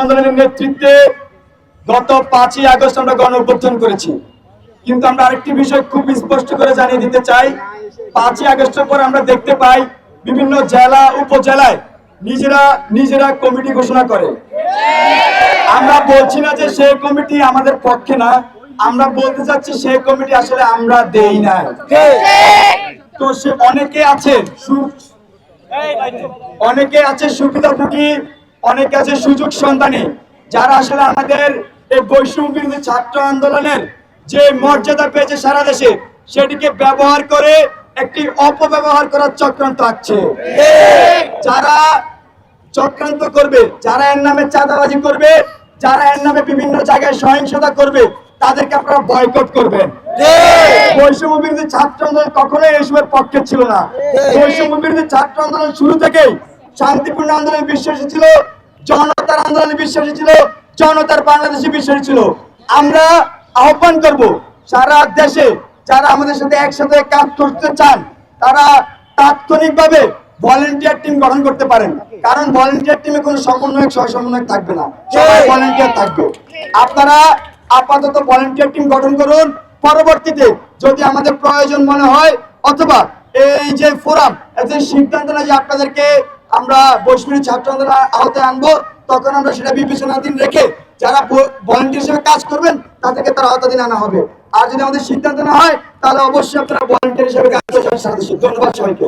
আন্দোলনের নেতৃত্বে গত 5ই আগস্ট আমরা গণ অভ্যুত্থান করেছি। কিন্তু আমরা আরেকটি বিষয় খুব স্পষ্ট করে জানিয়ে দিতে চাই, 5ই আগস্টের পর আমরা দেখতে পাই বিভিন্ন জেলা উপজেলায় নিজেরা কমিটি ঘোষণা করে। আমরা বলছি না যে সেই কমিটি আমাদের পক্ষে না, আমরা বলতে চাচ্ছি সেই কমিটি আসলে আমরা দেই না। তো সে অনেকে আছে সুবিধাভোগী, অনেকে আছে সুযোগ সন্ধানী, যারা আসলে আমাদের এই বৈষম্য বিরোধী ছাত্র আন্দোলনের যে মর্যাদা পেয়েছে সারা দেশে, সেটিকে ব্যবহার করে একটি অপব্যবহার করার চক্রান্ত আছে। যারা চক্রান্ত করবে, যারা এর নামে চাঁদাবাজি করবে, যারা এর নামে বিভিন্ন জায়গায় সহিংসতা করবে, তাদেরকে আপনারা বয়কট করবেন। বৈষম্য বিরোধী ছাত্র আন্দোলন কখনোই এসবের পক্ষে ছিল না। বৈষম্য বিরোধী ছাত্র আন্দোলন শুরু থেকেই শান্তিপূর্ণ আন্দোলনে বিশ্বাসী ছিল, জনতার আন্দোলনে বিশ্বাসী ছিল, জনতার বাংলাদেশে বিশ্বাসী ছিল। আমরা আহ্বান করব সারা দেশে যারা আমাদের সাথে একসাথে কাজ করতে চান, তারা তাৎক্ষণিকভাবে ভলেন্টিয়ার টিম গঠন করতে পারেন। কারণ ভলেন্টিয়ার টিমে কোনো সমন্বয়ক সহসমন্বয়ক থাকবে না, সবাই ভলেন্টিয়ার থাকবে। আপনারা আপাতত ভলেন্টিয়ার টিম গঠন করুন। পরবর্তীতে যদি আমাদের প্রয়োজন মনে হয়, অথবা এই যে ফোরাম যে সিদ্ধান্ত না যে আপনাদেরকে আমরা বৈষম্য ছাত্র আন্দোলন আওতায় আনবো, তখন আমরা সেটা বিবেচনাধীন রেখে যারা ভলেন্টিয়ার হিসেবে কাজ করবেন তাদেরকে তার আওতাধীন আনা হবে। আর যদি আমাদের সিদ্ধান্ত না হয়, তাহলে অবশ্যই আপনারা ভলেন্টিয়ার হিসেবে কাজ করবেন। ধন্যবাদ সবাইকে।